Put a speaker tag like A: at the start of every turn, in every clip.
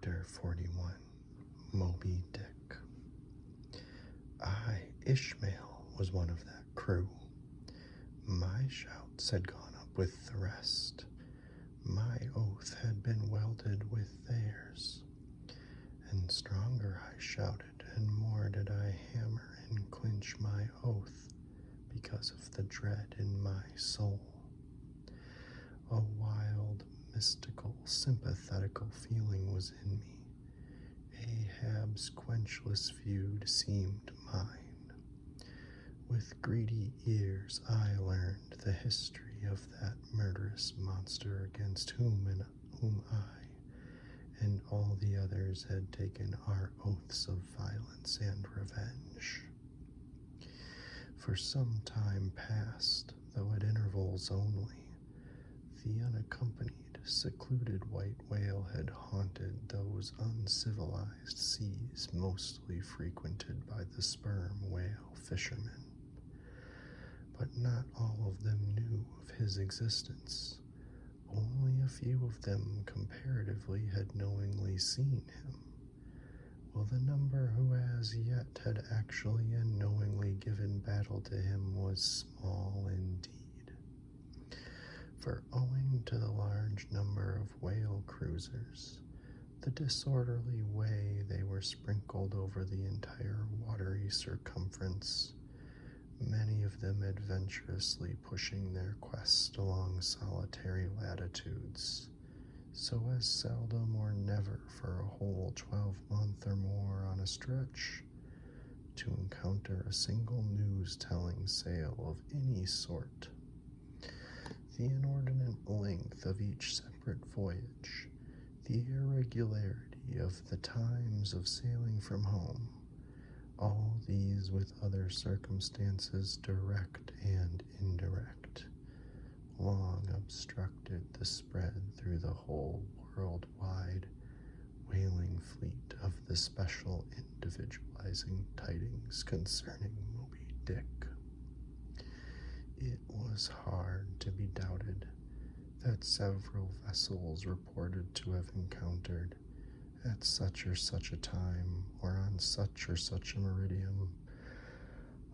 A: Chapter 41, Moby Dick. I, Ishmael, was one of that crew. My shouts had gone up with the rest. My oath had been welded with theirs. And stronger I shouted, and more did I hammer and clinch my oath because of the dread in my soul. A wild, mystical, sympathetical feeling was in me. Ahab's quenchless feud seemed mine. With greedy ears I learned the history of that murderous monster against whom I and all the others had taken our oaths of violence and revenge. For some time past, though at intervals only, the unaccompanied, secluded white whale had haunted those uncivilized seas mostly frequented by the sperm whale fishermen. But not all of them knew of his existence. Only a few of them comparatively had knowingly seen him, while the number who as yet had actually and knowingly given battle to him was small indeed. For owing to the large number of whale cruisers, the disorderly way they were sprinkled over the entire watery circumference, many of them adventurously pushing their quest along solitary latitudes, so as seldom or never for a whole 12-month or more on a stretch to encounter a single news-telling sail of any sort. The inordinate length of each separate voyage, the irregularity of the times of sailing from home, all these with other circumstances direct and indirect, long obstructed the spread through the whole worldwide whaling fleet of the special individualizing tidings concerning Moby Dick. It was hard to be doubted that several vessels reported to have encountered at such or such a time or on such or such a meridian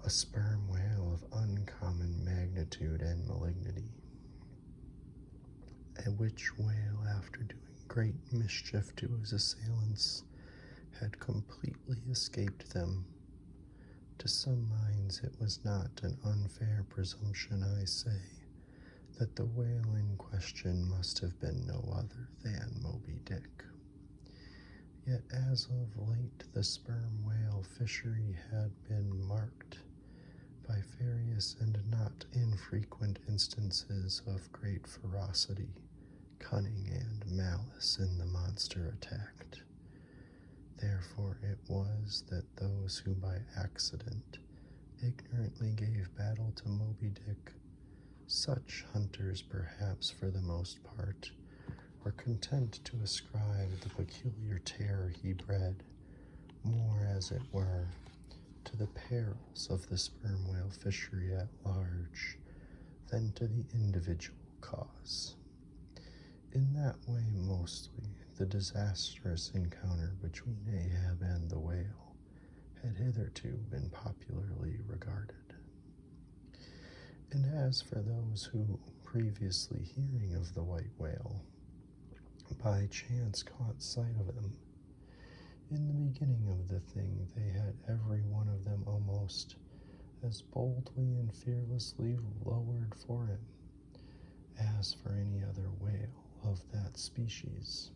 A: a sperm whale of uncommon magnitude and malignity, which whale, after doing great mischief to his assailants, had completely escaped them. To some minds it was not an unfair presumption, I say, that the whale in question must have been no other than Moby Dick. Yet as of late the sperm whale fishery had been marked by various and not infrequent instances of great ferocity, cunning, and malice in the monster attacked. Therefore it was that those who by accident ignorantly gave battle to Moby Dick, such hunters perhaps for the most part, were content to ascribe the peculiar terror he bred, more as it were, to the perils of the sperm whale fishery at large than to the individual cause. In that way, mostly, the disastrous encounter between Ahab and the whale had hitherto been popularly regarded. And as for those who, previously hearing of the white whale, by chance caught sight of him, in the beginning of the thing they had every one of them almost as boldly and fearlessly lowered for him as for any other whale of that species.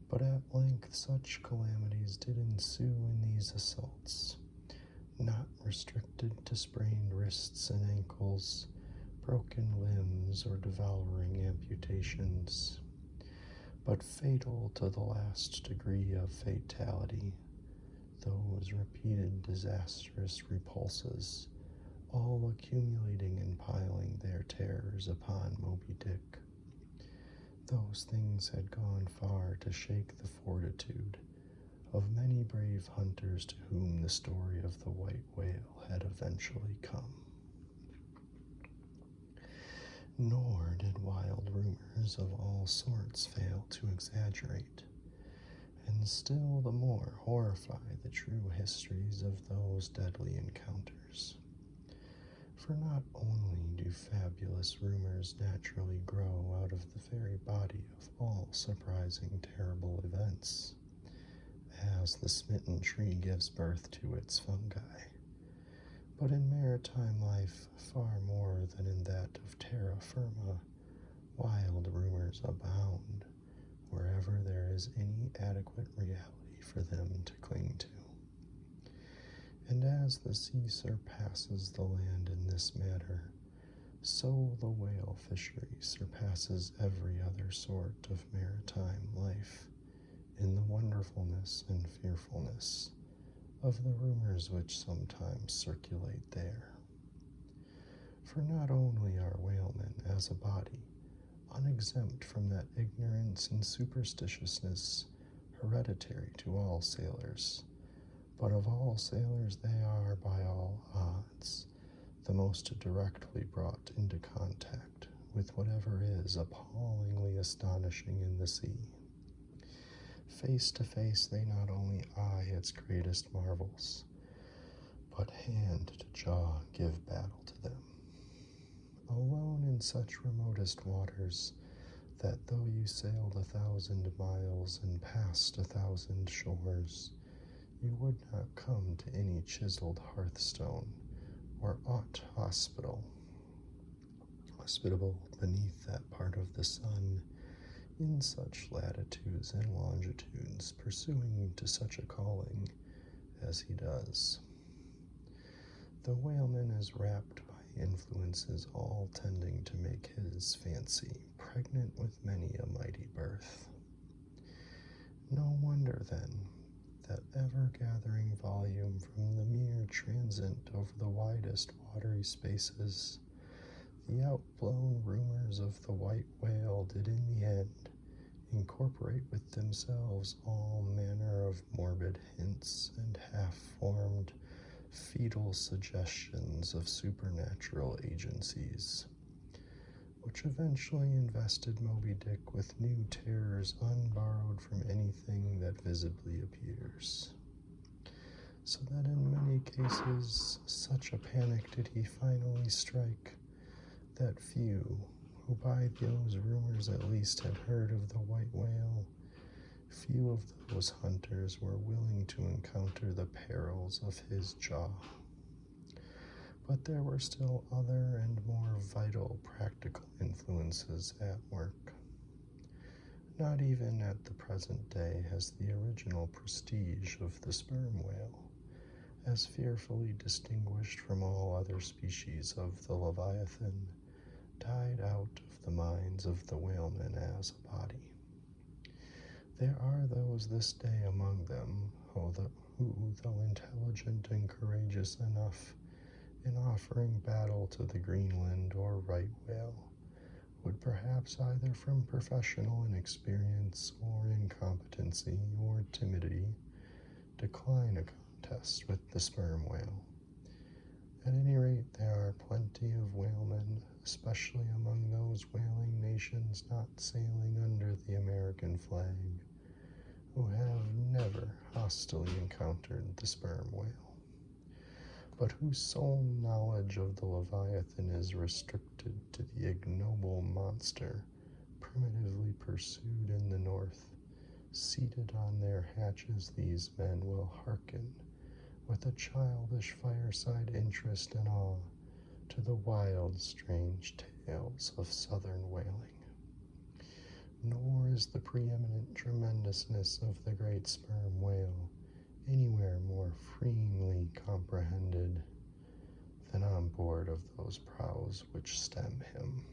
A: But at length such calamities did ensue in these assaults, not restricted to sprained wrists and ankles, broken limbs, or devouring amputations, but fatal to the last degree of fatality, those repeated disastrous repulses, all accumulating and piling their terrors upon Moby Dick. Those things had gone far to shake the fortitude of many brave hunters to whom the story of the white whale had eventually come. Nor did wild rumors of all sorts fail to exaggerate, and still the more horrify the true histories of those deadly encounters. For not only do fabulous rumors naturally grow out of the very body of all surprising, terrible events, as the smitten tree gives birth to its fungi, but in maritime life, far more than in that of terra firma, wild rumors abound wherever there is any adequate reality for them to cling to. And as the sea surpasses the land in this matter, so the whale fishery surpasses every other sort of maritime life in the wonderfulness and fearfulness of the rumors which sometimes circulate there. For not only are whalemen as a body unexempt from that ignorance and superstitiousness hereditary to all sailors, but of all sailors they are, by all odds, the most directly brought into contact with whatever is appallingly astonishing in the sea. Face to face they not only eye its greatest marvels, but hand to jaw give battle to them. Alone in such remotest waters, that though you sailed 1,000 miles and passed 1,000 shores, you would not come to any chiseled hearthstone or aught hospitable beneath that part of the sun, in such latitudes and longitudes, pursuing to such a calling as he does. The whaleman is wrapped by influences all tending to make his fancy pregnant with many a mighty birth. No wonder, then, that ever-gathering volume from the mere transient over the widest watery spaces, the outblown rumors of the white whale did in the end incorporate with themselves all manner of morbid hints and half-formed fetal suggestions of supernatural agencies, which eventually invested Moby Dick with new terrors unborrowed from anything that visibly appears. So that in many cases, such a panic did he finally strike, that few, who by those rumors at least had heard of the white whale, few of those hunters were willing to encounter the perils of his jaw. But there were still other and more vital practical influences at work. Not even at the present day has the original prestige of the sperm whale, as fearfully distinguished from all other species of the leviathan, died out of the minds of the whalemen as a body. There are those this day among them who, though intelligent and courageous enough in offering battle to the Greenland or right whale, would perhaps either from professional inexperience or incompetency or timidity decline a contest with the sperm whale. At any rate, there are plenty of whalemen, especially among those whaling nations not sailing under the American flag, who have never hostilely encountered the sperm whale, but whose sole knowledge of the Leviathan is restricted to the ignoble monster primitively pursued in the north. Seated on their hatches, these men will hearken with a childish fireside interest and awe to the wild, strange tales of southern whaling. Nor is the preeminent tremendousness of the great sperm whale anywhere more freely comprehended than on board of those prows which stem him.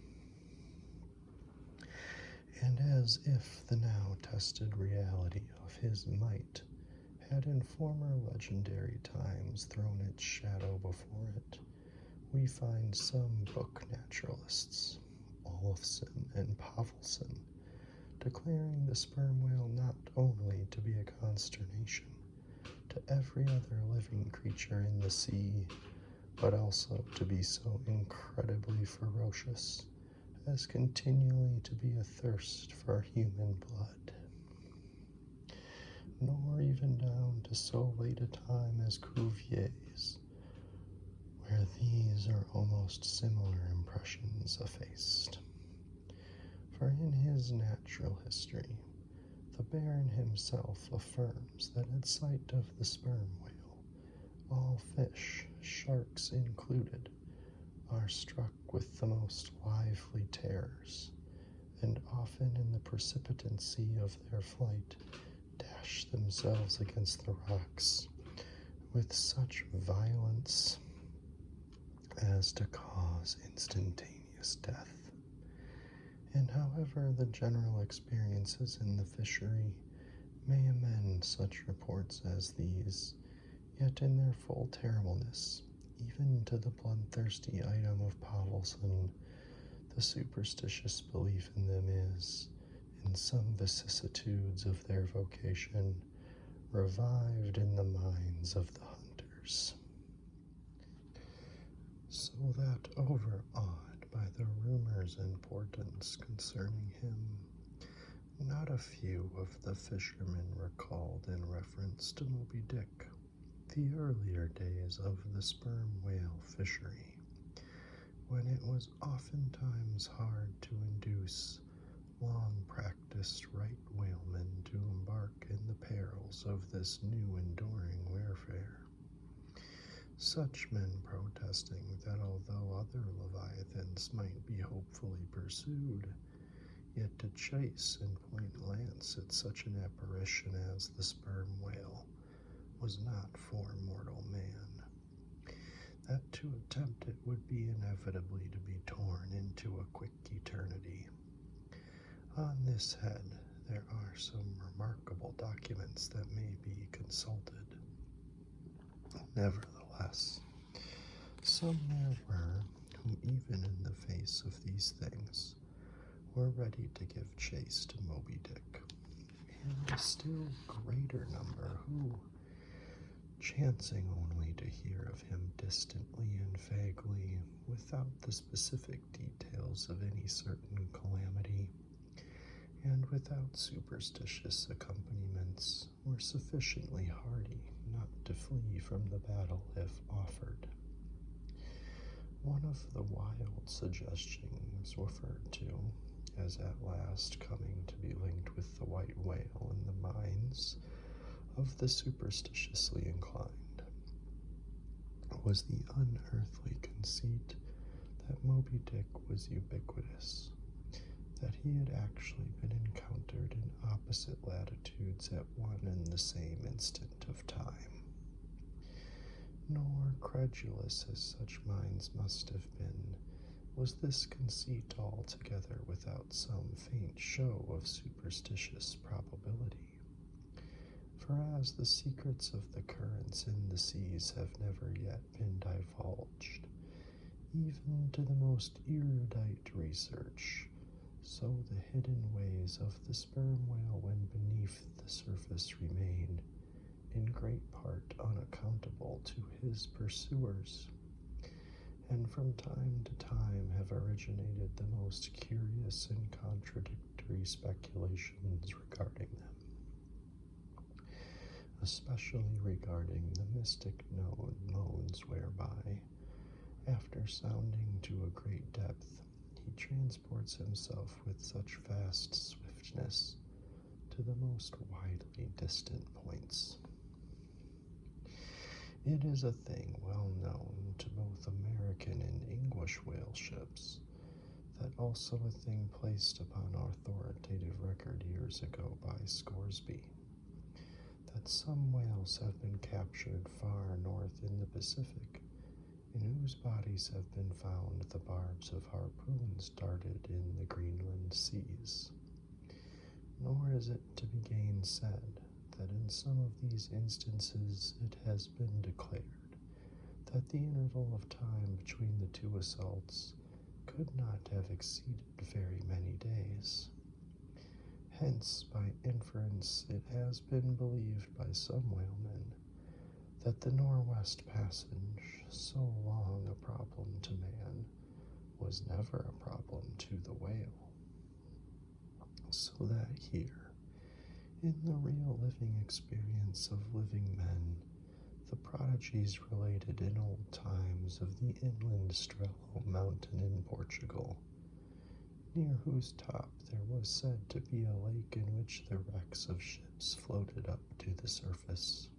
A: And as if the now tested reality of his might had in former legendary times thrown its shadow before it, we find some book naturalists, Olafson and Pavelson, declaring the sperm whale not only to be a consternation to every other living creature in the sea, but also to be so incredibly ferocious as continually to be athirst for human blood. nor even down to so late a time as Cuvier's, where these are almost similar impressions effaced. For in his natural history, the Baron himself affirms that at sight of the sperm whale, all fish, sharks included, are struck with the most lively terrors, and often in the precipitancy of their flight dash themselves against the rocks with such violence as to cause instantaneous death. And however the general experiences in the fishery may amend such reports as these, yet in their full terribleness, even to the bloodthirsty item of Pavelson, the superstitious belief in them is, in some vicissitudes of their vocation, revived in the minds of the hunters. So that, overawed by the rumors and portents concerning him, not a few of the fishermen recalled in reference to Moby Dick the earlier days of the sperm whale fishery, when it was oftentimes hard to induce long-practiced right whalemen to embark in the perils of this new enduring warfare. Such men protesting that although other leviathans might be hopefully pursued, yet to chase and point lance at such an apparition as the sperm whale was not for mortal man, that to attempt it would be inevitably to be torn into a quick eternity. On this head, there are some remarkable documents that may be consulted. Nevertheless, some there were who, even in the face of these things, were ready to give chase to Moby Dick, and a still greater number who, chancing only to hear of him distantly and vaguely, without the specific details of any certain calamity, and without superstitious accompaniments, were sufficiently hardy not to flee from the battle if offered. One of the wild suggestions referred to as at last coming to be linked with the white whale in the minds of the superstitiously inclined was the unearthly conceit that Moby Dick was ubiquitous, that he had actually been encountered in opposite latitudes at one and the same instant of time. Nor, credulous as such minds must have been, was this conceit altogether without some faint show of superstitious probability. For as the secrets of the currents in the seas have never yet been divulged, even to the most erudite research, so the hidden ways of the sperm whale when beneath the surface remain, in great part unaccountable to his pursuers, and from time to time have originated the most curious and contradictory speculations regarding them, especially regarding the mystic modes whereby, after sounding to a great depth, he transports himself with such vast swiftness to the most widely distant points. It is a thing well known to both American and English whale ships, that also a thing placed upon authoritative record years ago by Scoresby, that some whales have been captured far north in the Pacific, in whose bodies have been found the barbs of harpoons darted in the Greenland seas. Nor is it to be gainsaid that in some of these instances it has been declared that the interval of time between the two assaults could not have exceeded very many days. Hence, by inference, it has been believed by some whalemen that the Northwest Passage, so long a problem to man, was never a problem to the whale. So that here, In the real living experience of living men, the prodigies related in old times of the inland Strelo mountain in Portugal, near whose top there was said to be a lake in which the wrecks of ships floated up to the surface,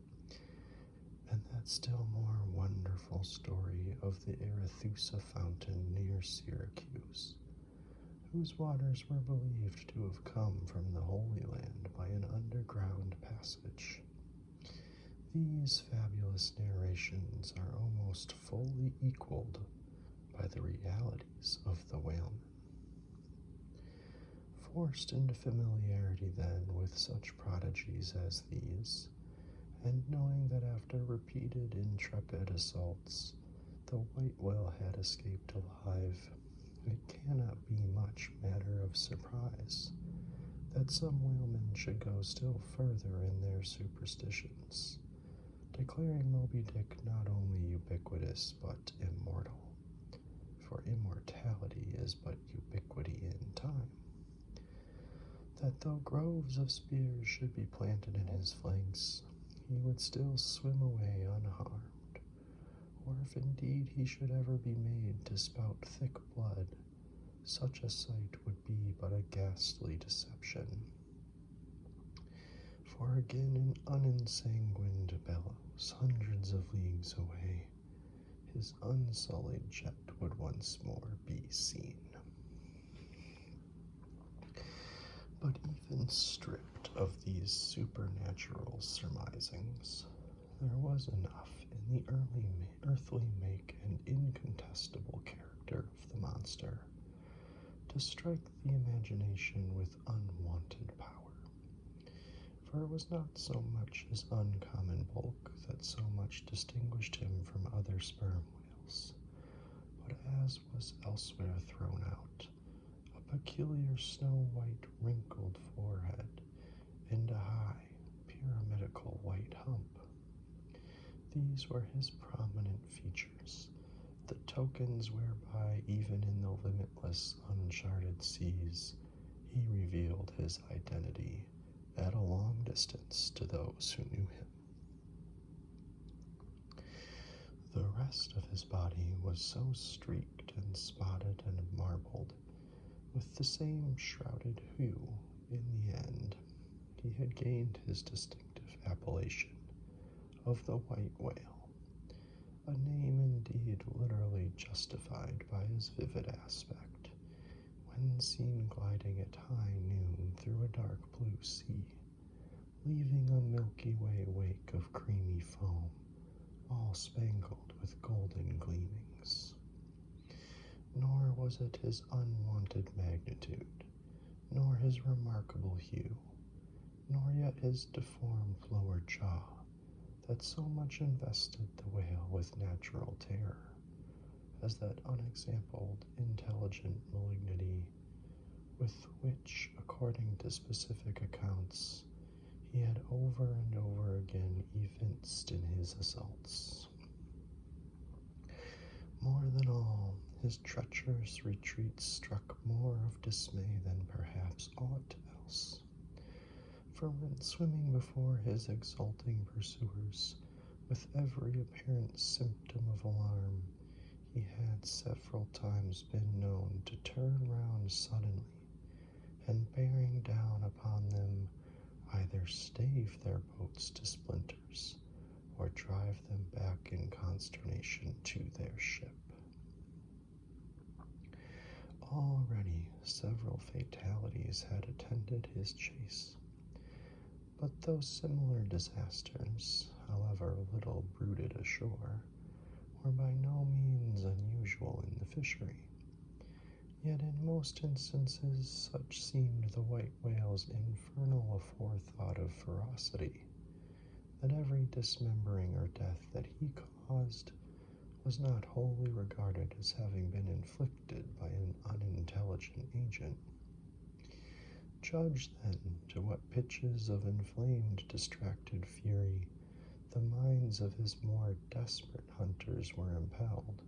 A: and that still more wonderful story of the Arethusa fountain near Syracuse, whose waters were believed to have come from the Holy Land by an underground passage. These fabulous narrations are almost fully equaled by the realities of the whalemen. Forced into familiarity, then, with such prodigies as these, and knowing that after repeated intrepid assaults the white whale had escaped alive, it cannot be much matter of surprise that some whalemen should go still further in their superstitions, declaring Moby Dick not only ubiquitous but immortal, for immortality is but ubiquity in time, that though groves of spears should be planted in his flanks, he would still swim away unharmed, or if indeed he should ever be made to spout thick blood, such a sight would be but a ghastly deception. For again in unensanguined bellows, hundreds of leagues away, his unsullied jet would once more be seen. But even stripped of these supernatural surmisings, there was enough in the earthly make and incontestable character of the monster to strike the imagination with unwonted power. For it was not so much his uncommon bulk that so much distinguished him from other sperm whales, but as was elsewhere thrown out, a peculiar snow-white wrinkled forehead and a high, pyramidical white hump. These were his prominent features, the tokens whereby even in the limitless, uncharted seas he revealed his identity at a long distance to those who knew him. The rest of his body was so streaked and spotted and marbled, with the same shrouded hue, in the end, he had gained his distinctive appellation of the white whale, a name indeed literally justified by his vivid aspect, when seen gliding at high noon through a dark blue sea, leaving a Milky Way wake of creamy foam, all spangled with golden gleamings. Nor was it his unwonted magnitude, nor his remarkable hue, nor yet his deformed lower jaw, that so much invested the whale with natural terror, as that unexampled, intelligent malignity with which, according to specific accounts, he had over and over again evinced in his assaults. More than all, his treacherous retreats struck more of dismay than perhaps aught else. For when swimming before his exulting pursuers, with every apparent symptom of alarm, he had several times been known to turn round suddenly, and bearing down upon them, either stave their boats to splinters, or drive them back in consternation to their ship. Already several fatalities had attended his chase, but those similar disasters, however little brooded ashore, were by no means unusual in the fishery. Yet in most instances such seemed the white whale's infernal aforethought of ferocity, that every dismembering or death that he caused was not wholly regarded as having been inflicted by an unintelligent agent. Judge, then, to what pitches of inflamed, distracted fury the minds of his more desperate hunters were impelled,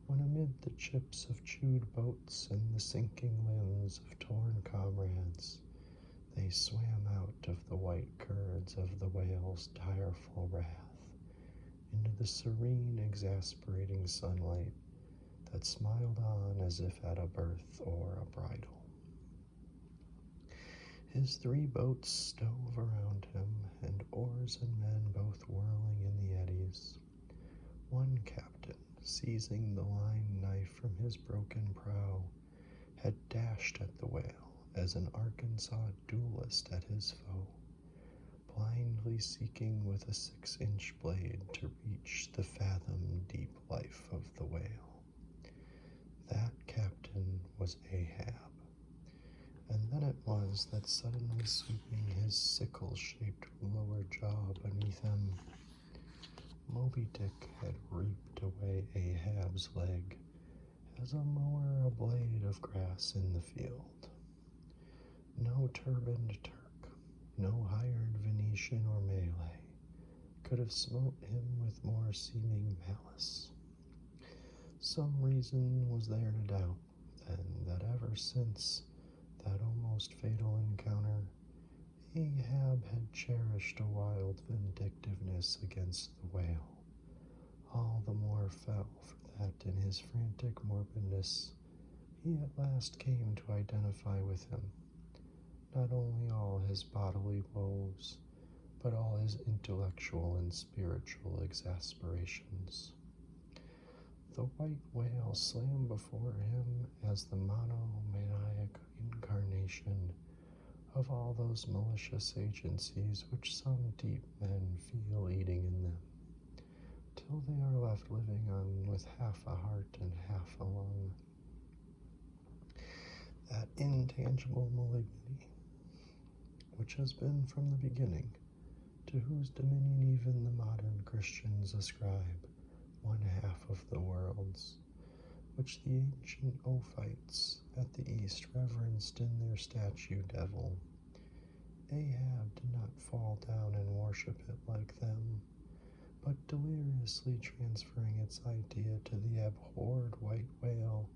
A: when amid the chips of chewed boats and the sinking limbs of torn comrades, they swam out of the white curds of the whale's direful wrath into the serene, exasperating sunlight that smiled on as if at a birth or a bridal. His 3 boats stove around him, and oars and men both whirling in the eddies. One captain, seizing the line knife from his broken prow, had dashed at the whale as an Arkansas duelist at his foe, blindly seeking with a 6-inch blade to reach the fathom-deep life of the whale. That captain was Ahab. And then it was that suddenly sweeping his sickle-shaped lower jaw beneath him, Moby Dick had reaped away Ahab's leg as a mower a blade of grass in the field. No turbaned Turk, no hired Venetian or Malay could have smote him with more seeming malice. Some reason was there to doubt, then, that ever since that almost fatal encounter, Ahab had cherished a wild vindictiveness against the whale, all the more foul for that in his frantic morbidness he at last came to identify with him, not only all his bodily woes, but all his intellectual and spiritual exasperations. The white whale slammed before him as the monomaniac incarnation of all those malicious agencies which some deep men feel eating in them, till they are left living on with half a heart and half a lung. That intangible malignity, which has been from the beginning, to whose dominion even the modern Christians ascribe 1/2 of the worlds, which the ancient Ophites at the east reverenced in their statue devil. Ahab did not fall down and worship it like them, but deliriously transferring its idea to the abhorred white whale,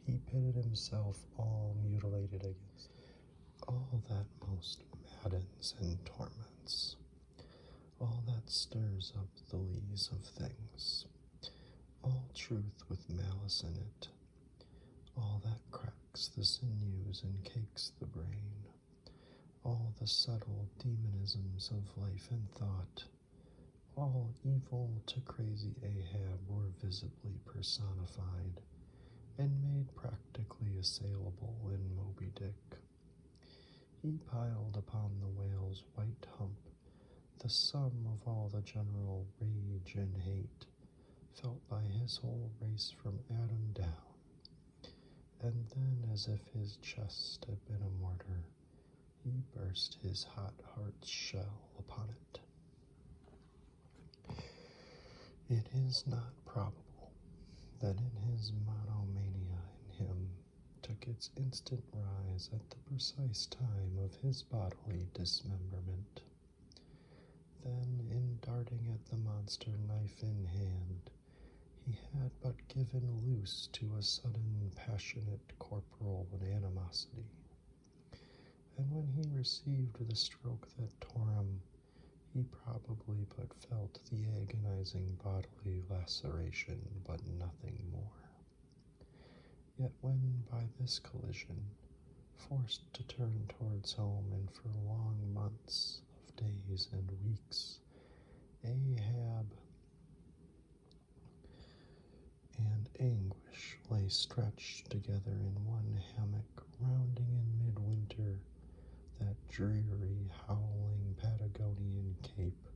A: he pitted himself all mutilated against. All that most maddens and torments, all that stirs up the lees of things, all truth with malice in it, all that cracks the sinews and cakes the brain, all the subtle demonisms of life and thought, all evil to crazy Ahab were visibly personified and made practically assailable in Moby Dick. He piled upon the whale's white hump the sum of all the general rage and hate felt by his whole race from Adam down, and then, as if his chest had been a mortar, he burst his hot heart's shell upon it. It is not probable that in his monomania in him took its instant rise at the precise time of his bodily dismemberment. Then, in darting at the monster knife in hand, he had but given loose to a sudden passionate corporal animosity, and when he received the stroke that tore him, he probably but felt the agonizing bodily laceration, but nothing more. Yet when, by this collision, forced to turn towards home, and for long months of days and weeks, Ahab and anguish lay stretched together in one hammock, rounding in midwinter that dreary, howling Patagonian cape,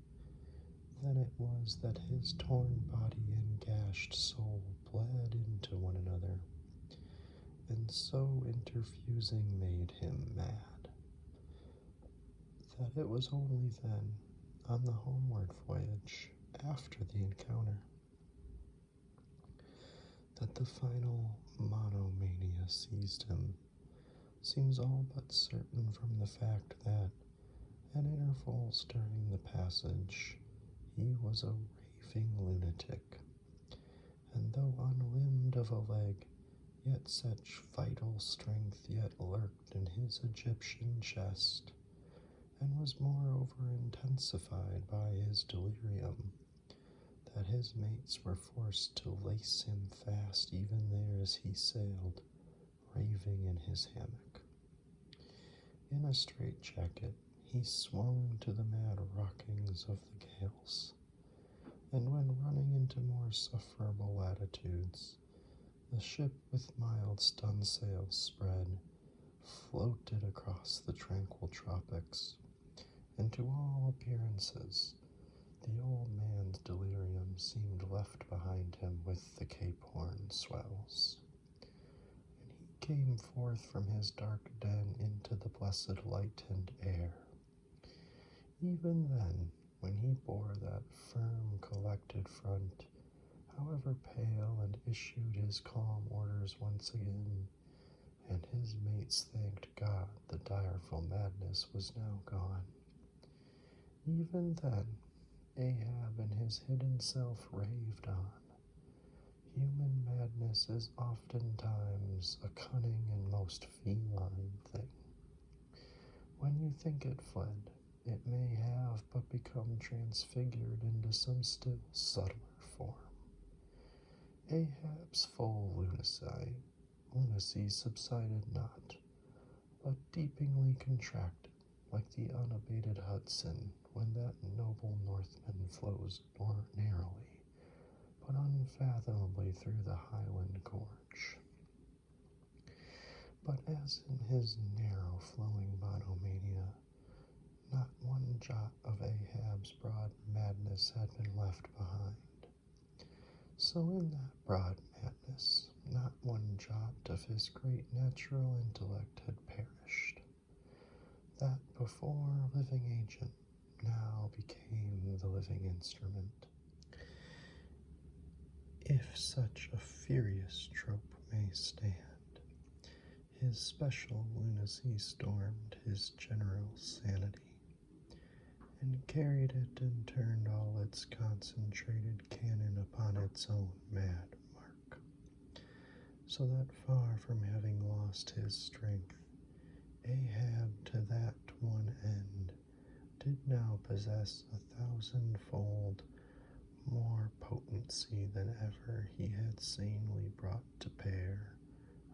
A: then it was that his torn body and gashed soul bled into one another, and so interfusing made him mad, that it was only then, on the homeward voyage, after the encounter, that the final monomania seized him, seems all but certain from the fact that, at intervals during the passage, he was a raving lunatic, and though unlimbed of a leg, yet such vital strength yet lurked in his Egyptian chest and was moreover intensified by his delirium, that his mates were forced to lace him fast even there as he sailed, raving in his hammock. In a straitjacket, he swung to the mad rockings of the gales, and when running into more sufferable latitudes, the ship with mild stun sails spread floated across the tranquil tropics, and to all appearances, the old man's delirium seemed left behind him with the Cape Horn swells. And he came forth from his dark den into the blessed light and air. Even then, when he bore that firm, collected front, however pale, and issued his calm orders once again, and his mates thanked God the direful madness was now gone. Even then, Ahab and his hidden self raved on. Human madness is oftentimes a cunning and most feline thing. When you think it fled, it may have but become transfigured into some still subtler form. Ahab's full lunacy subsided not, but deepingly contracted, like the unabated Hudson when that noble Northman flows more narrowly, but unfathomably through the Highland Gorge. But as in his narrow flowing monomania, not one jot of Ahab's broad madness had been left behind. So in that broad madness, not one jot of his great natural intellect had perished. That before living agent now became the living instrument. If such a furious trope may stand, his special lunacy stormed his general sanity, and carried it and turned all its concentrated cannon upon its own mad mark, so that far from having lost his strength, Ahab to that one end did now possess 1,000-fold more potency than ever he had sanely brought to bear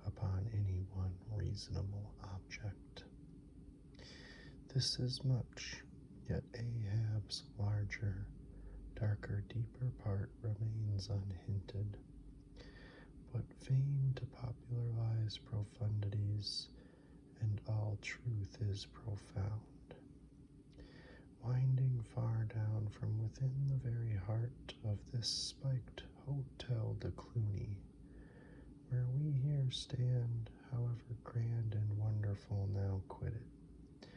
A: upon any one reasonable object. This is much, yet Ahab's larger, darker, deeper part remains unhinted, but vain to popularize profundities, and all truth is profound. Winding far down from within the very heart of this spiked Hotel de Cluny, where we here stand, however grand and wonderful, now quit it,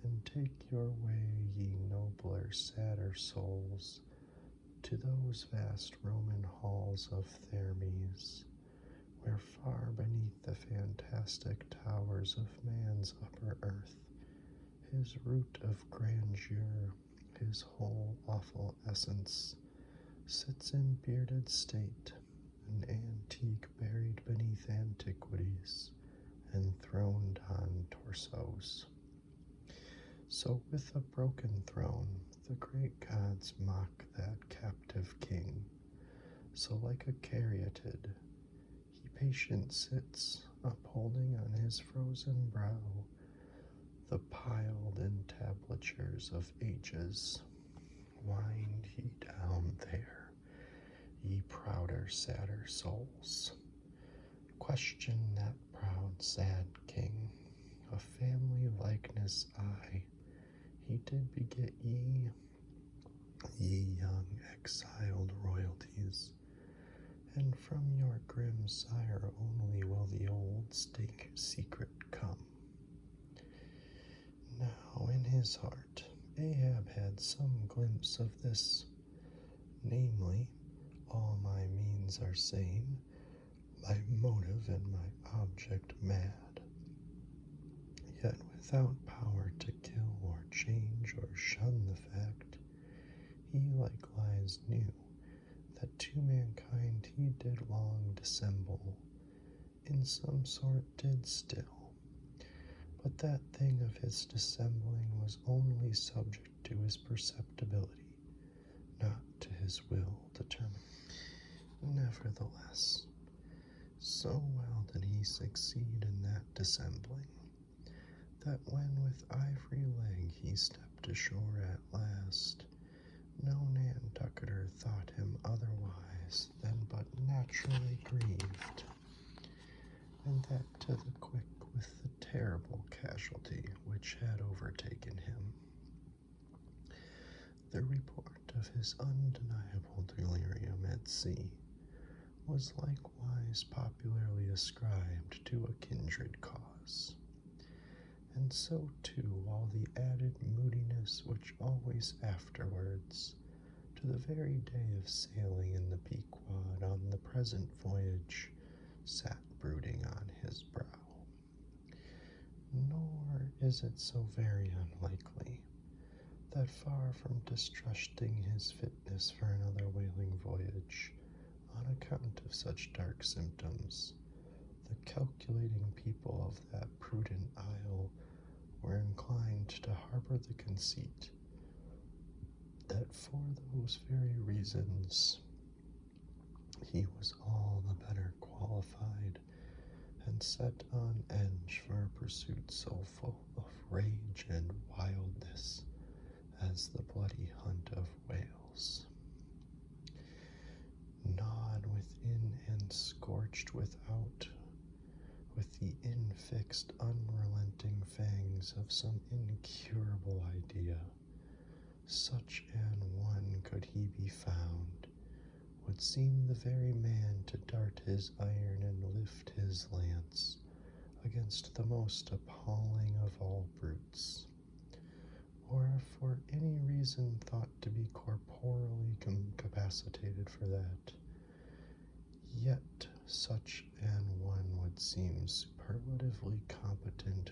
A: and take your way, ye nobler, sadder souls, to those vast Roman halls of Thermes, where far beneath the fantastic towers of man's upper earth, his root of grandeur, his whole awful essence, sits in bearded state, an antique buried beneath antiquities, enthroned on torsos. So with a broken throne, the great gods mock that captive king. So like a caryatid, he patient sits, upholding on his frozen brow the piled entablatures of ages. Wind ye down there, ye prouder, sadder souls. Question that proud, sad king. A family likeness I, he did beget ye young exiled royalties, and from your grim sire only will the old secret come. Now in his heart Ahab had some glimpse of this, namely, all my means are sane, my motive and my object mad, yet without power to kill or change or shun the fact, he likewise knew that to mankind he did long dissemble, in some sort did still, but that thing of his dissembling was was only subject to his perceptibility, not to his will determined. Nevertheless, so well did he succeed in that dissembling, that when with ivory leg he stepped ashore at last, no Nantucketer thought him otherwise than but naturally grieved, and that to the quick with the terrible casualty which had overtaken him. The report of his undeniable delirium at sea was likewise popularly ascribed to a kindred cause, and so too all the added moodiness which always afterwards, to the very day of sailing in the Pequod on the present voyage, sat brooding on his brow. Nor is it so very unlikely that far from distrusting his fitness for another whaling voyage, on account of such dark symptoms, the calculating people of that prudent isle were inclined to harbor the conceit that for those very reasons he was all the better qualified and set on edge for a pursuit so full of rage and wildness as the bloody hunt of whales. Gnawed within and scorched without, with the infixed, unrelenting fangs of some incurable idea, such an one, could he be found, would seem the very man to dart his iron and lift his lance against the most appalling of all brutes, or if for any reason thought to be corporeally incapacitated for that, yet such an one would seem superlatively competent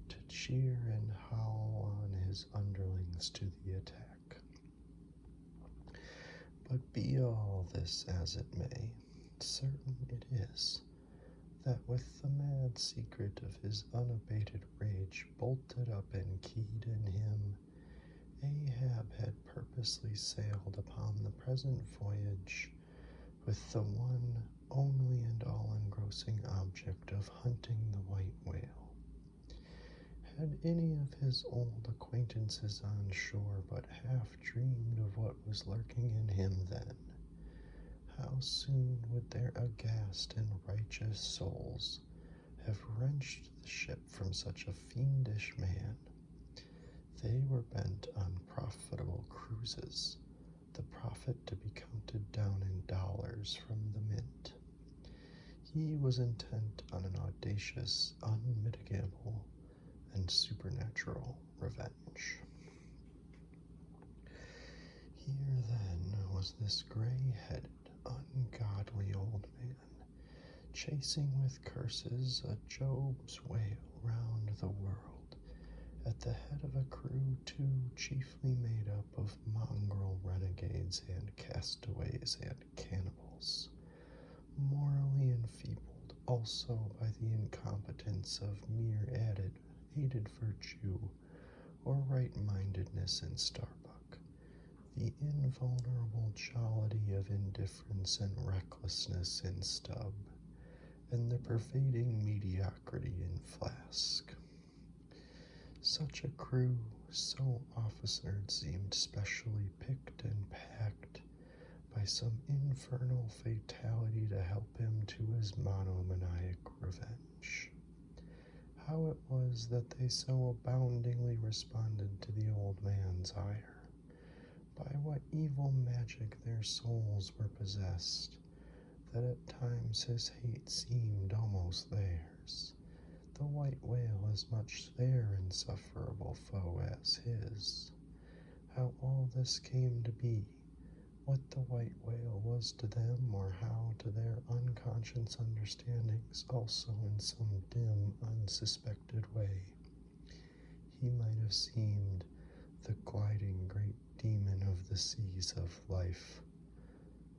A: to cheer and howl on his underlings to the attack. But be all this as it may, certain it is that with the mad secret of his unabated rage bolted up and keyed in him, Ahab had purposely sailed upon the present voyage with the one only and all engrossing object of hunting the white whale. Had any of his old acquaintances on shore but half dreamed of what was lurking in him then, how soon would their aghast and righteous souls have wrenched the ship from such a fiendish man. They were bent on profitable cruises, the profit to be counted down in dollars from the mint. He was intent on an audacious, unmitigable, and supernatural revenge. Here then was this gray-headed, ungodly old man, chasing with curses a Job's whale round the world, at the head of a crew too chiefly made up of mongrel renegades and castaways and cannibals, morally enfeebled also by the incompetence of mere aided virtue or right-mindedness in Starbuck, the invulnerable jollity of indifference and recklessness in Stubb, and the pervading mediocrity in Flask. Such a crew, so officered, seemed specially picked and packed by some infernal fatality to help him to his monomaniac revenge. How it was that they so aboundingly responded to the old man's ire, by what evil magic their souls were possessed, that at times his hate seemed almost theirs, the white whale as much their insufferable foe as his. How all this came to be, what the white whale was to them, or how to their unconscious understandings also in some dim, unsuspected way, he might have seemed the gliding great demon of the seas of life.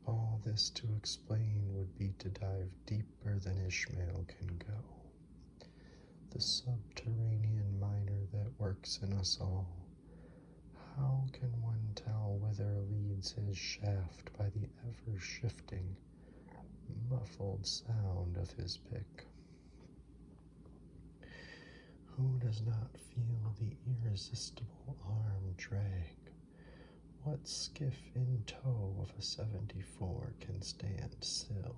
A: All this to explain would be to dive deeper than Ishmael can go. the subterranean miner that works in us all. How can one tell whither leads his shaft by the ever-shifting, muffled sound of his pick? Who does not feel the irresistible arm drag? What skiff in tow of a 74 can stand still?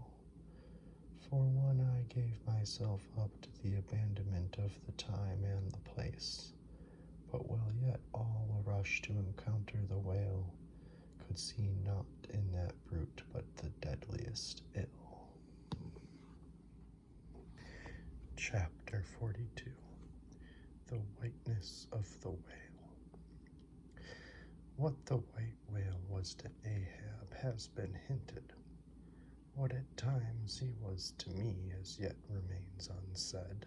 A: For one, I gave myself up to the abandonment of the time and the place, but will yet all a rush to encounter the whale, could see naught in that brute but the deadliest ill. Chapter 42. The Whiteness of the Whale. What the white whale was to Ahab has been hinted. What at times he was to me as yet remains unsaid.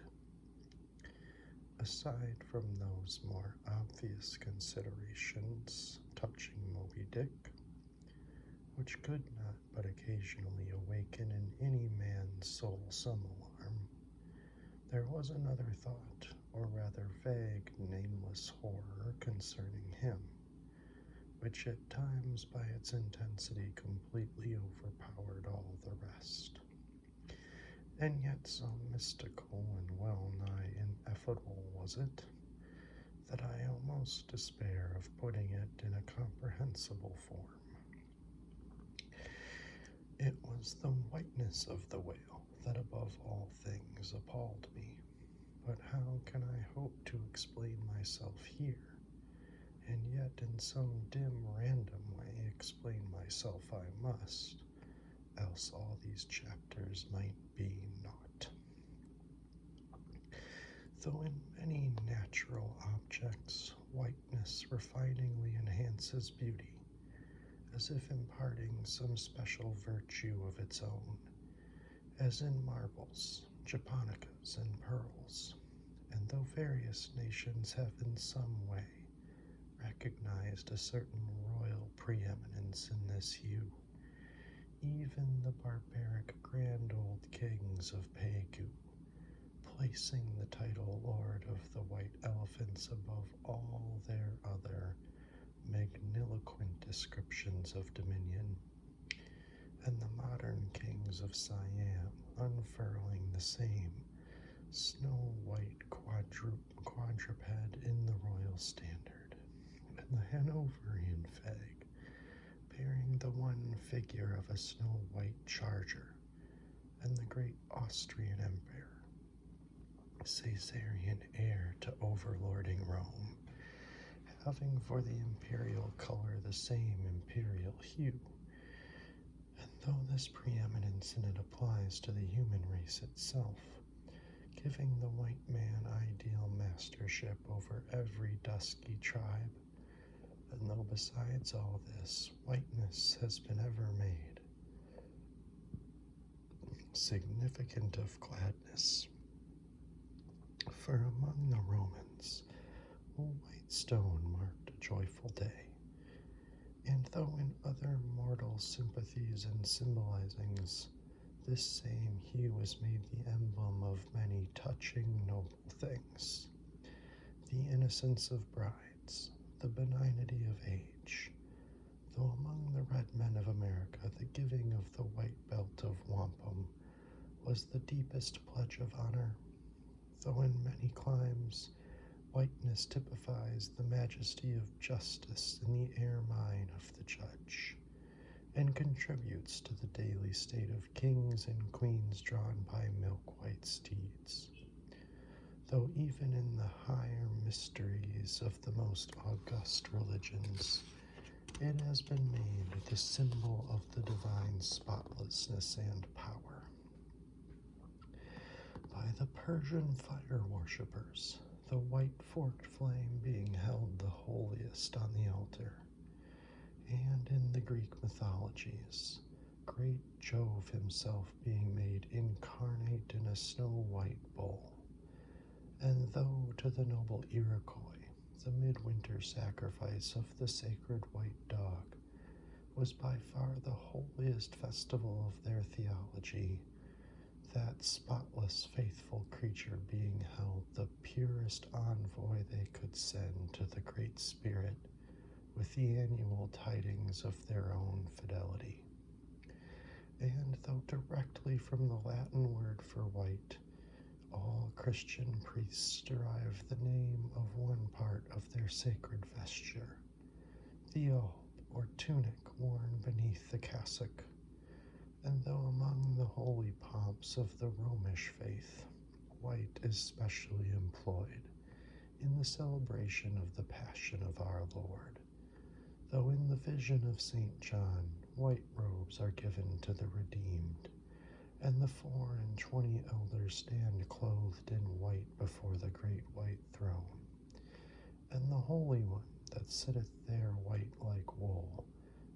A: Aside from those more obvious considerations touching Moby Dick, which could not but occasionally awaken in any man's soul some alarm, there was another thought, or rather vague, nameless horror concerning him, which at times by its intensity completely overpowered all the rest, and yet so mystical and well-nigh ineffable was it, that I almost despair of putting it in a comprehensible form. It was the whiteness of the whale that above all things appalled me, but how can I hope to explain myself here? And yet in some dim, random way explain myself I must, else all these chapters might be naught. Though in many natural objects, whiteness refiningly enhances beauty, as if imparting some special virtue of its own, as in marbles, japonicas, and pearls, and though various nations have in some way recognized a certain royal preeminence in this hue, even the barbaric grand old kings of Pegu, placing the title Lord of the White Elephants above all their other magniloquent descriptions of dominion, and the modern kings of Siam unfurling the same snow-white quadruped in the royal standard, and the Hanoverian fag bearing the one figure of a snow-white charger, and the great Austrian emperor, Caesarian heir to overlording Rome, having for the imperial color the same imperial hue. And though this preeminence in it applies to the human race itself, giving the white man ideal mastership over every dusky tribe, and though besides all this, whiteness has been ever made significant of gladness, for among the Romans, white stone marked a joyful day, and though in other mortal sympathies and symbolizings, this same hue is made the emblem of many touching noble things, the innocence of brides, the benignity of age, though among the red men of America the giving of the white belt of wampum was the deepest pledge of honor, though in many climes whiteness typifies the majesty of justice in the ermine of the judge, and contributes to the daily state of kings and queens drawn by milk-white steeds, though even in the higher mysteries of the most august religions, it has been made the symbol of the divine spotlessness and power. By the Persian fire worshippers, the white forked flame being held the holiest on the altar, and in the Greek mythologies, great Jove himself being made incarnate in a snow-white bull, and though to the noble Iroquois the midwinter sacrifice of the sacred white dog was by far the holiest festival of their theology, that spotless, faithful creature being held the purest envoy they could send to the Great Spirit with the annual tidings of their own fidelity. And though directly from the Latin word for white, all Christian priests derive the name of one part of their sacred vesture, the alb, or tunic worn beneath the cassock, and though among the holy pomps of the Romish faith, white is specially employed in the celebration of the Passion of our Lord, though in the vision of St. John, white robes are given to the redeemed, and the 24 elders stand clothed in white before the great white throne, and the Holy One that sitteth there white like wool.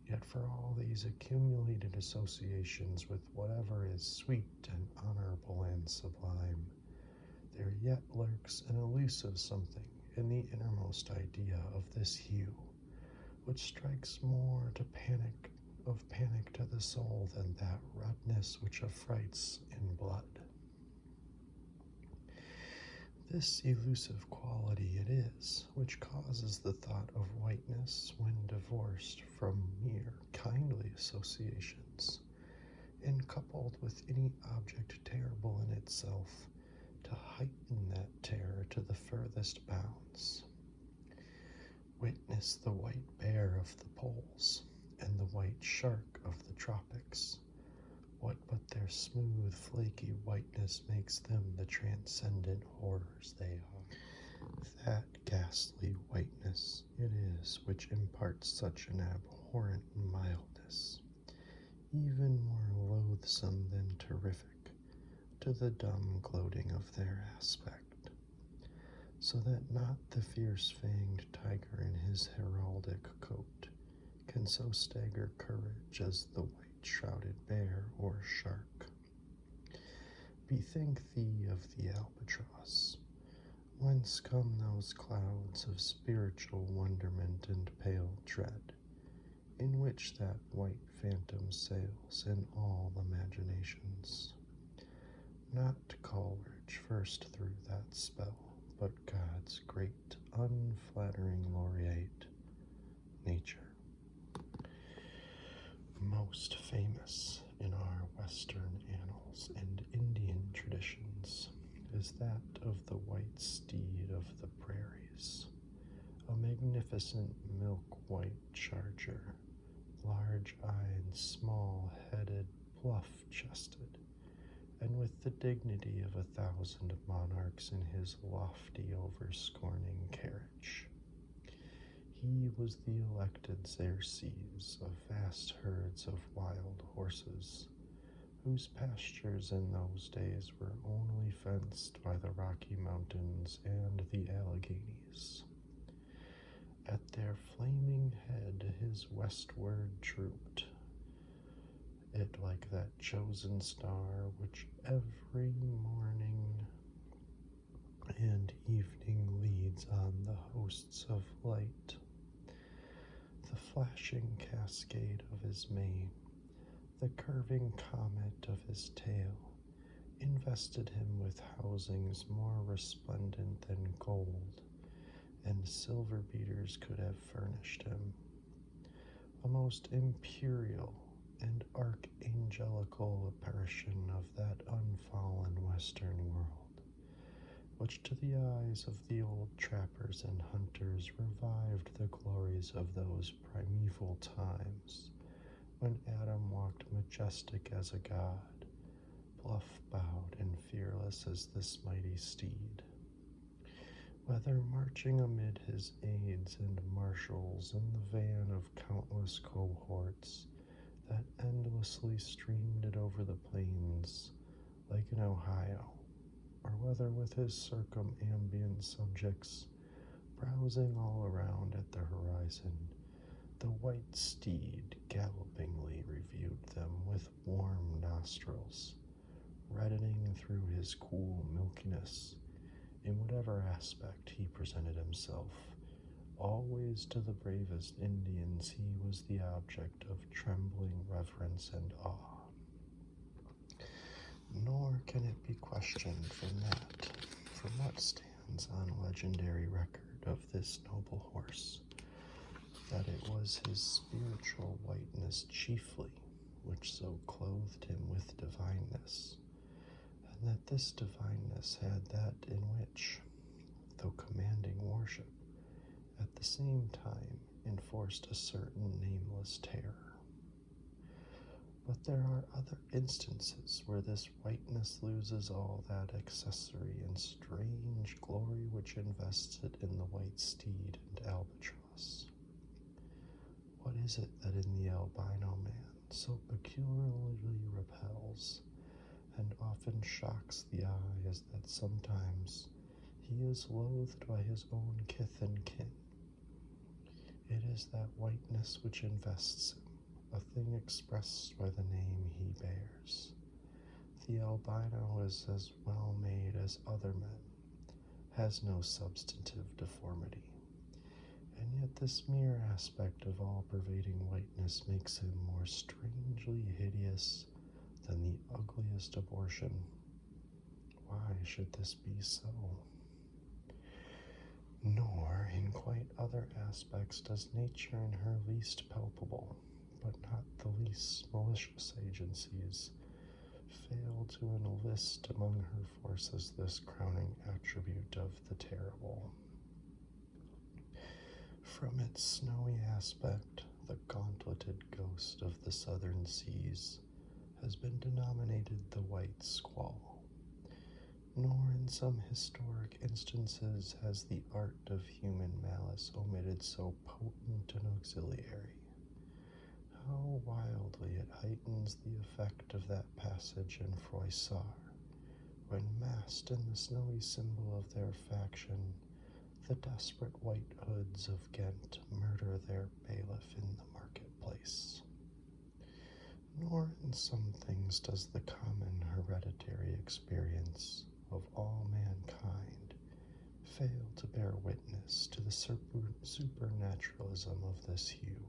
A: Yet for all these accumulated associations with whatever is sweet and honorable and sublime, there yet lurks an elusive something in the innermost idea of this hue, which strikes more to panic to the soul than that redness which affrights in blood. This elusive quality it is which causes the thought of whiteness when divorced from mere kindly associations, and coupled with any object terrible in itself, to heighten that terror to the furthest bounds. Witness the white bear of the poles, and the white shark of the tropics. What but their smooth, flaky whiteness makes them the transcendent horrors they are? That ghastly whiteness it is which imparts such an abhorrent mildness, even more loathsome than terrific, to the dumb gloating of their aspect, so that not the fierce-fanged tiger in his heraldic coat can so stagger courage as the white-shrouded bear or shark. Bethink thee of the albatross. Whence come those clouds of spiritual wonderment and pale dread, in which that white phantom sails in all imaginations? Not Coleridge first threw that spell, but God's great, unflattering laureate, Nature. Most famous in our Western annals and Indian traditions is that of the white steed of the prairies, a magnificent milk-white charger, large-eyed, small-headed, bluff-chested, and with the dignity of 1,000 monarchs in his lofty, over-scorning carriage. He was the elected Xerxes of vast herds of wild horses, whose pastures in those days were only fenced by the Rocky Mountains and the Alleghenies. At their flaming head his westward trooped, it like that chosen star which every morning and evening leads on the hosts of light. The flashing cascade of his mane, the curving comet of his tail, invested him with housings more resplendent than gold and silver beaters could have furnished him. A most imperial and archangelical apparition of that unfallen western world, which to the eyes of the old trappers and hunters revived the glories of those primeval times, when Adam walked majestic as a god, bluff-bowed and fearless as this mighty steed. Whether marching amid his aides and marshals in the van of countless cohorts that endlessly streamed it over the plains like an Ohio, or whether with his circumambient subjects browsing all around at the horizon, the white steed gallopingly reviewed them with warm nostrils, reddening through his cool milkiness, in whatever aspect he presented himself. Always to the bravest Indians he was the object of trembling reverence and awe. Nor can it be questioned from what stands on legendary record of this noble horse, that it was his spiritual whiteness chiefly which so clothed him with divineness, and that this divineness had that in which, though commanding worship, at the same time enforced a certain nameless terror. But there are other instances where this whiteness loses all that accessory and strange glory which invests it in the white steed and albatross. What is it that in the albino man so peculiarly repels and often shocks the eye as that sometimes he is loathed by his own kith and kin? It is that whiteness which invests him, a thing expressed by the name he bears. The albino is as well made as other men, has no substantive deformity, and yet this mere aspect of all-pervading whiteness makes him more strangely hideous than the ugliest abortion. Why should this be so? Nor, in quite other aspects, does nature in her least palpable, but not the least malicious agencies, fail to enlist among her forces this crowning attribute of the terrible. From its snowy aspect, the gauntleted ghost of the southern seas has been denominated the white squall. Nor in some historic instances has the art of human malice omitted so potent an auxiliary. How wildly it heightens the effect of that passage in Froissart, when massed in the snowy symbol of their faction, the desperate white hoods of Ghent murder their bailiff in the marketplace. Nor in some things does the common hereditary experience of all mankind fail to bear witness to the supernaturalism of this hue.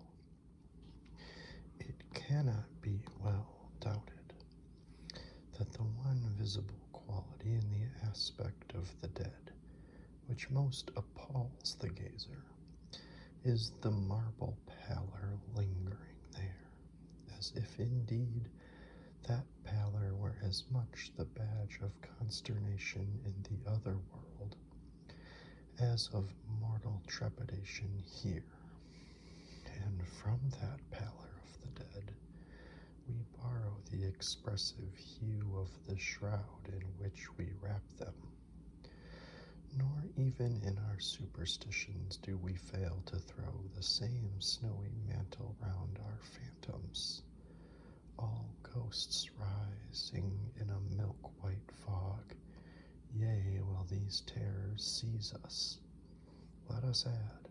A: It cannot be well doubted that the one visible quality in the aspect of the dead which most appalls the gazer is the marble pallor lingering there, as if indeed that pallor were as much the badge of consternation in the other world as of mortal trepidation here. And from that pallor of the dead we borrow the expressive hue of the shroud in which we wrap them. Nor even in our superstitions do we fail to throw the same snowy mantle round our phantoms, all ghosts rising in a milk-white fog. Yea, while these terrors seize us, let us add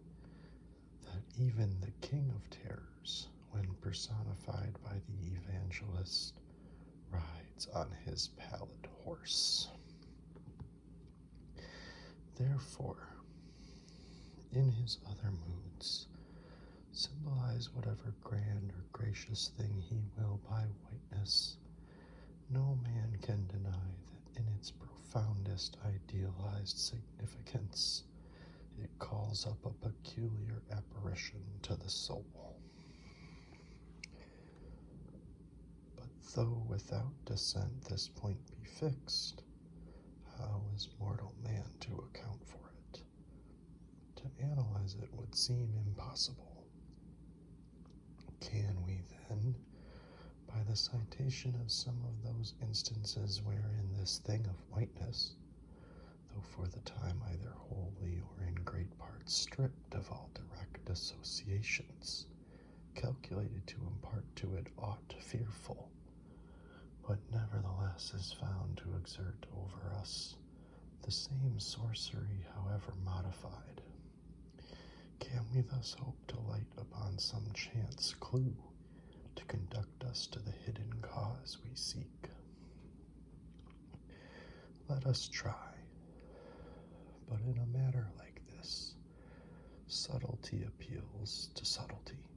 A: that even the King of Terrors, when personified by the evangelist, rides on his pallid horse. Therefore, in his other moods, symbolize whatever grand or gracious thing he will by whiteness, no man can deny that in its profoundest idealized significance it calls up a peculiar apparition to the soul. But though without dissent this point be fixed, how is mortal man to account for it? To analyze it would seem impossible. Can we then, by the citation of some of those instances wherein this thing of whiteness, though for the time either wholly or in great part stripped of all direct associations, calculated to impart to it aught fearful, but nevertheless is found to exert over us the same sorcery, however modified, can we thus hope to light upon some chance clue to conduct us to the hidden cause we seek? Let us try. But in a matter like this, subtlety appeals to subtlety,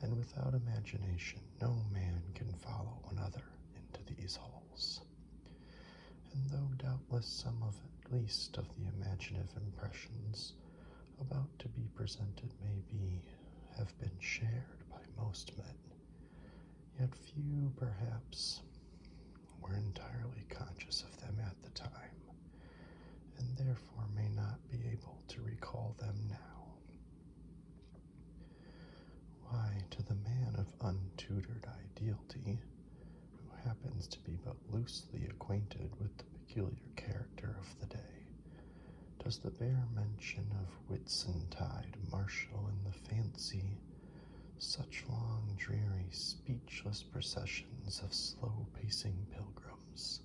A: and without imagination no man can follow another into these halls. And though doubtless some of at least of the imaginative impressions about to be presented have been shared by most men, yet few perhaps were entirely conscious of them at the time, and therefore may not be able to recall them now. Why, to the man of untutored ideality, who happens to be but loosely acquainted with the peculiar character of the day, does the bare mention of Whitsuntide marshal in the fancy such long, dreary, speechless processions of slow-pacing pilgrims,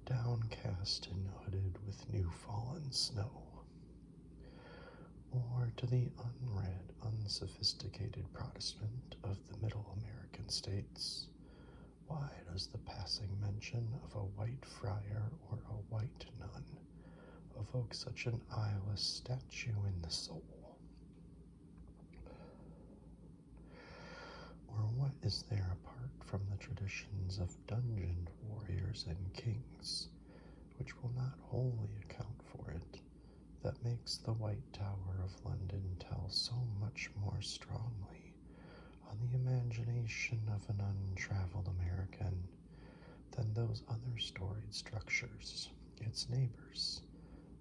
A: downcast and hooded with new-fallen snow? Or to the unread, unsophisticated Protestant of the middle American states, why does the passing mention of a white friar or a white nun evoke such an eyeless statue in the soul? Or what is there apart from the traditions of dungeoned warriors and kings, which will not wholly account for it, that makes the White Tower of London tell so much more strongly on the imagination of an untraveled American than those other storied structures, its neighbors,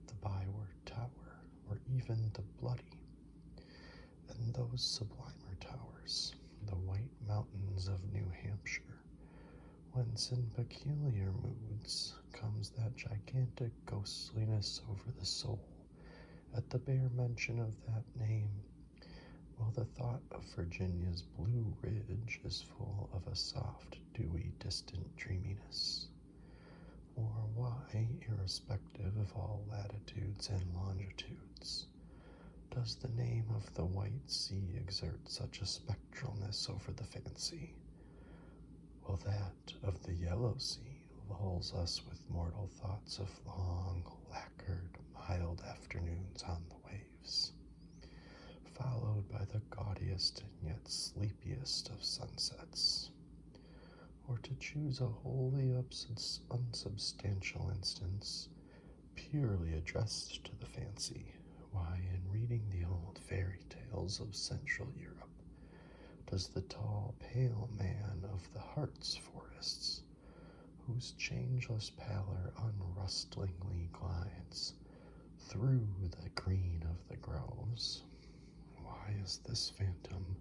A: the Byward Tower, or even the Bloody, and those sublimer towers, the White Mountains of New Hampshire, whence in peculiar moods comes that gigantic ghostliness over the soul at the bare mention of that name, while the thought of Virginia's Blue Ridge is full of a soft, dewy, distant dreaminess? Or why, irrespective of all latitudes and longitudes, does the name of the White Sea exert such a spectralness over the fancy, while that of the Yellow Sea lulls us with mortal thoughts of long, lacquered, mild afternoons on the waves, followed by the gaudiest and yet sleepiest of sunsets? Or, to choose a wholly unsubstantial instance, purely addressed to the fancy, why, in reading the old fairy tales of Central Europe, does the tall, pale man of the Hartz forests, whose changeless pallor unrustlingly glides through the green of the groves, why is this phantom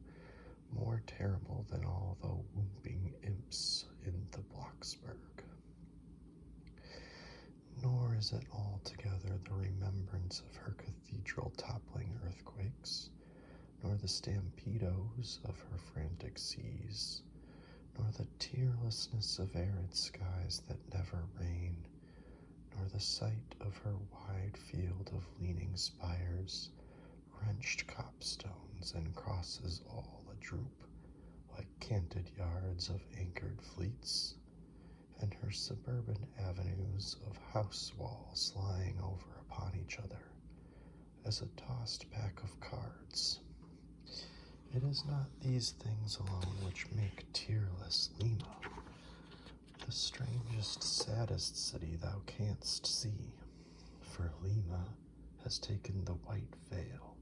A: more terrible than all the whooping imps in the Blocksberg? Nor is it altogether the remembrance of her cathedral toppling earthquakes, nor the stampedos of her frantic seas, nor the tearlessness of arid skies that never rain, nor the sight of her wide field of leaning spires, wrenched copstones, and crosses all a-droop like canted yards of anchored fleets, and her suburban avenues of house walls lying over upon each other as a tossed pack of cards. It is not these things alone which make tearless Lima the strangest, saddest city thou canst see, for Lima has taken the white veil,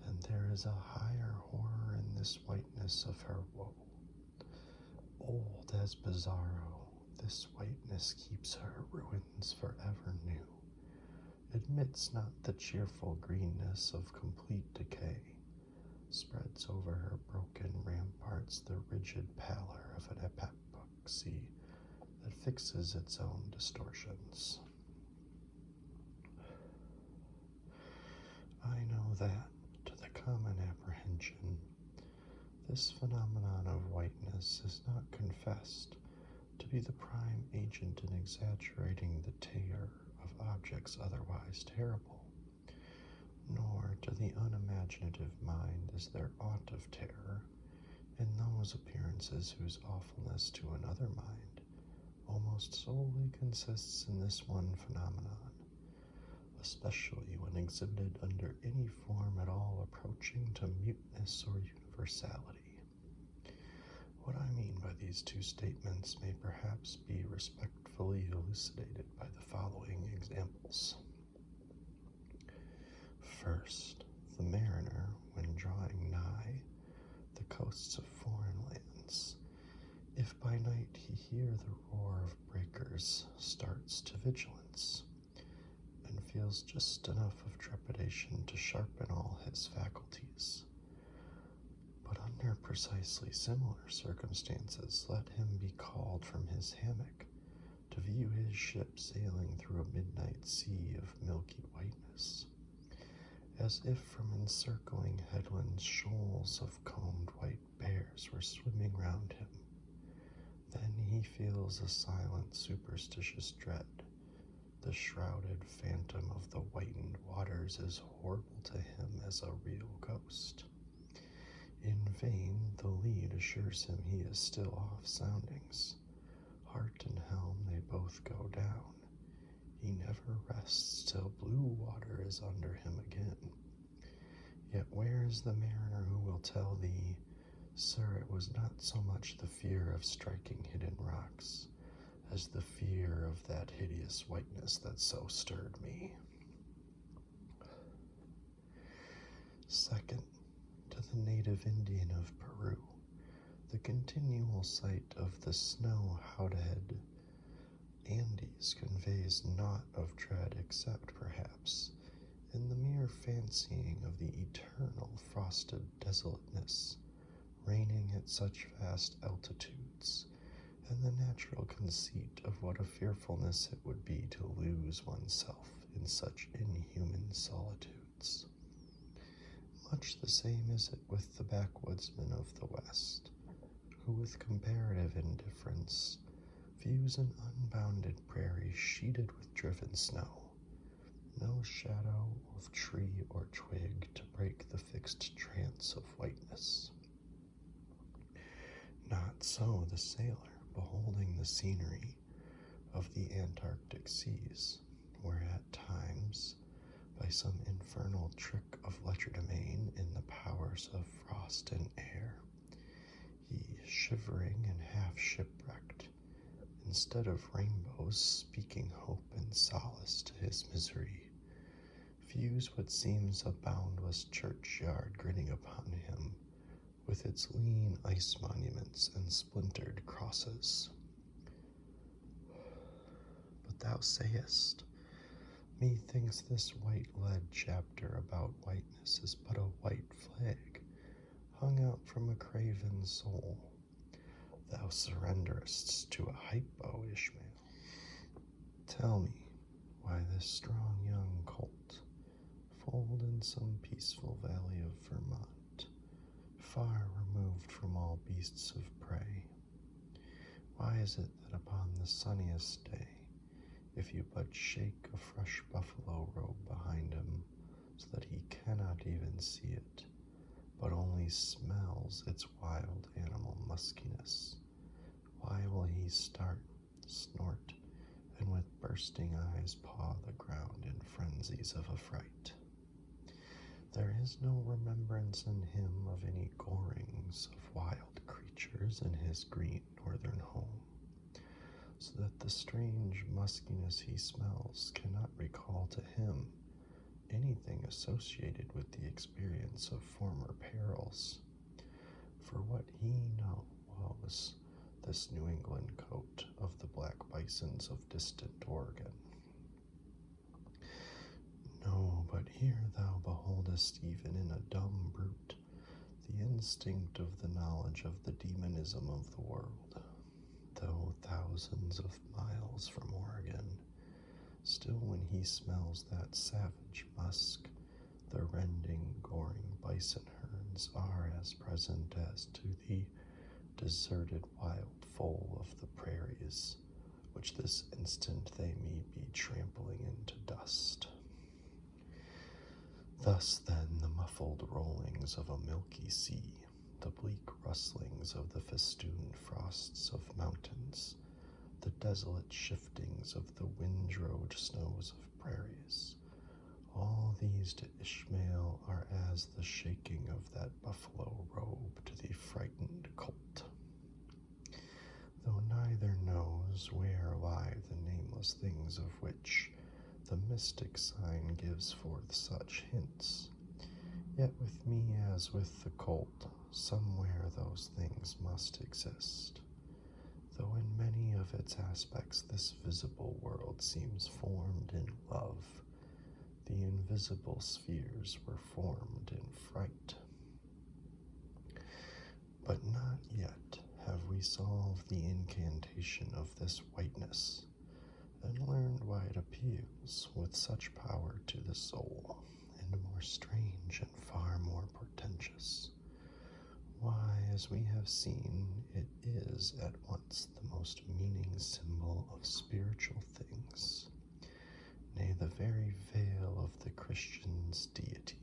A: and there is a higher horror in this whiteness of her woe. Old as Bizarro, this whiteness keeps her ruins forever new, admits not the cheerful greenness of complete decay, spreads over her broken ramparts the rigid pallor of an epoxy that fixes its own distortions. I know that, to the common apprehension, this phenomenon of whiteness is not confessed to be the prime agent in exaggerating the terror of objects otherwise terrible, nor to the unimaginative mind is there aught of terror in those appearances whose awfulness to another mind almost solely consists in this one phenomenon, especially when exhibited under any form at all approaching to muteness or universality. What I mean by these two statements may perhaps be respectfully fully elucidated by the following examples. First, the mariner, when drawing nigh the coasts of foreign lands, if by night he hear the roar of breakers, starts to vigilance, and feels just enough of trepidation to sharpen all his faculties. But under precisely similar circumstances, let him be called from his hammock to view his ship sailing through a midnight sea of milky whiteness, as if from encircling headlands shoals of combed white bears were swimming round him. Then he feels a silent, superstitious dread. The shrouded phantom of the whitened waters is horrible to him as a real ghost. In vain the lead assures him he is still off soundings. Heart and helm they both go down. He never rests till blue water is under him again. Yet where is the mariner who will tell thee, Sir, it was not so much the fear of striking hidden rocks, as the fear of that hideous whiteness that so stirred me. Second, to the native Indian of Peru, the continual sight of the snow-hounded Andes conveys naught of dread except, perhaps, in the mere fancying of the eternal frosted desolateness reigning at such vast altitudes, and the natural conceit of what a fearfulness it would be to lose oneself in such inhuman solitudes. Much the same is it with the backwoodsman of the West, who with comparative indifference views an unbounded prairie sheeted with driven snow, no shadow of tree or twig to break the fixed trance of whiteness. Not so the sailor, beholding the scenery of the Antarctic seas, where at times, by some infernal trick of legerdemain in the powers of frost and air, he, shivering and half shipwrecked, instead of rainbows speaking hope and solace to his misery, views what seems a boundless churchyard grinning upon him, with its lean ice monuments and splintered crosses. But thou sayest, methinks this white lead chapter about whiteness is but a white flag, hung out from a craven soul. Thou surrenderest to a hypo, Ishmael. Tell me why this strong young colt, foaled in some peaceful valley of Vermont, far removed from all beasts of prey, why is it that upon the sunniest day, if you but shake a fresh buffalo robe behind him, so that he cannot even see it, but only smells its wild animal muskiness, why will he start, snort, and with bursting eyes paw the ground in frenzies of affright? There is no remembrance in him of any gorings of wild creatures in his green northern home, so that the strange muskiness he smells cannot recall to him anything associated with the experience of former perils. For what he knows this New England coat of the black bisons of distant Oregon. No, but here thou beholdest even in a dumb brute the instinct of the knowledge of the demonism of the world, though thousands of miles from Oregon, still when he smells that savage musk, the rending, goring bison herds are as present as to the deserted wild foal of the prairies, which this instant they may be trampling into dust. Thus then the muffled rollings of a milky sea, the bleak rustlings of the festooned frosts of mountains, the desolate shiftings of the windrowed snows of prairies, all these to Ishmael are as the shaking of that buffalo robe to the frightened colt. Though neither knows where lie the cause things of which the mystic sign gives forth such hints. Yet with me, as with the colt, somewhere those things must exist. Though in many of its aspects this visible world seems formed in love, the invisible spheres were formed in fright. But not yet have we solved the incantation of this whiteness, and learned why it appeals with such power to the soul, and more strange and far more portentous. Why, as we have seen, it is at once the most meaning symbol of spiritual things, nay, the very veil of the Christian's deity,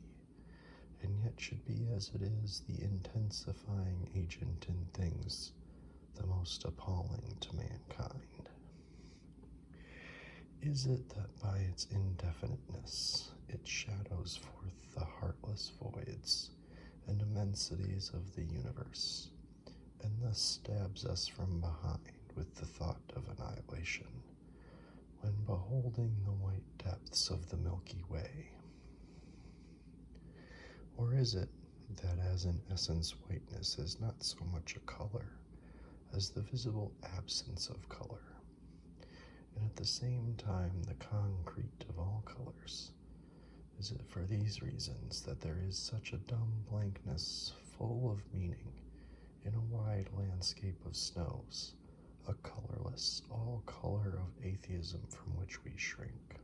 A: and yet should be as it is the intensifying agent in things the most appalling to mankind. Is it that by its indefiniteness it shadows forth the heartless voids and immensities of the universe, and thus stabs us from behind with the thought of annihilation, when beholding the white depths of the Milky Way? Or is it that as in essence whiteness is not so much a color as the visible absence of color, and at the same time the concrete of all colors? Is it for these reasons that there is such a dumb blankness full of meaning in a wide landscape of snows, a colorless, all color of atheism from which we shrink?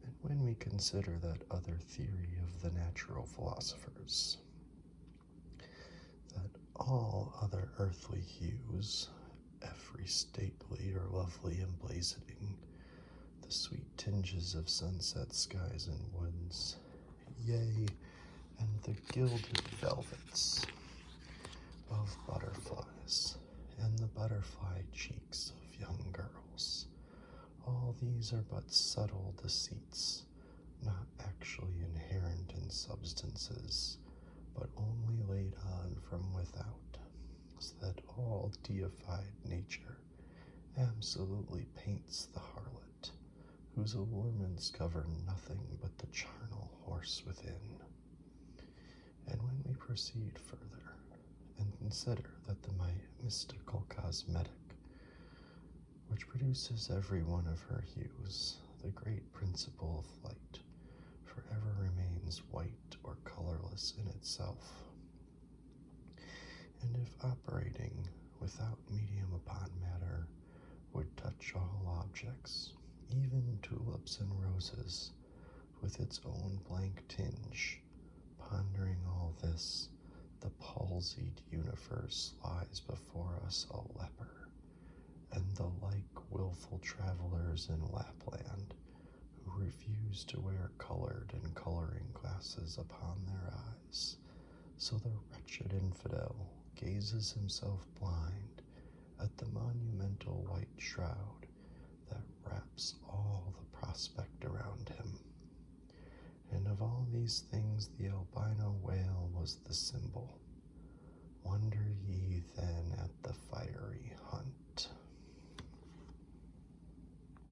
A: And when we consider that other theory of the natural philosophers, that all other earthly hues, every stately or lovely emblazoning, the sweet tinges of sunset skies and woods, yea, and the gilded velvets of butterflies, and the butterfly cheeks of young girls, all these are but subtle deceits, not actually inherent in substances, but only laid on from without, so that all deified nature absolutely paints the harlot, whose allurements cover nothing but the charnel horse within. And when we proceed further, and consider that the mystical cosmetic, which produces every one of her hues, the great principle of light, forever remains white or colorless in itself, and if operating without medium upon matter, would touch all objects, even tulips and roses, with its own blank tinge, pondering all this, the palsied universe lies before us a leper, and the like willful travelers in Lapland, who refuse to wear colored and coloring glasses upon their eyes, so the wretched infidel gazes himself blind at the monumental white shroud that wraps all the prospect around him. And of all these things the albino whale was the symbol,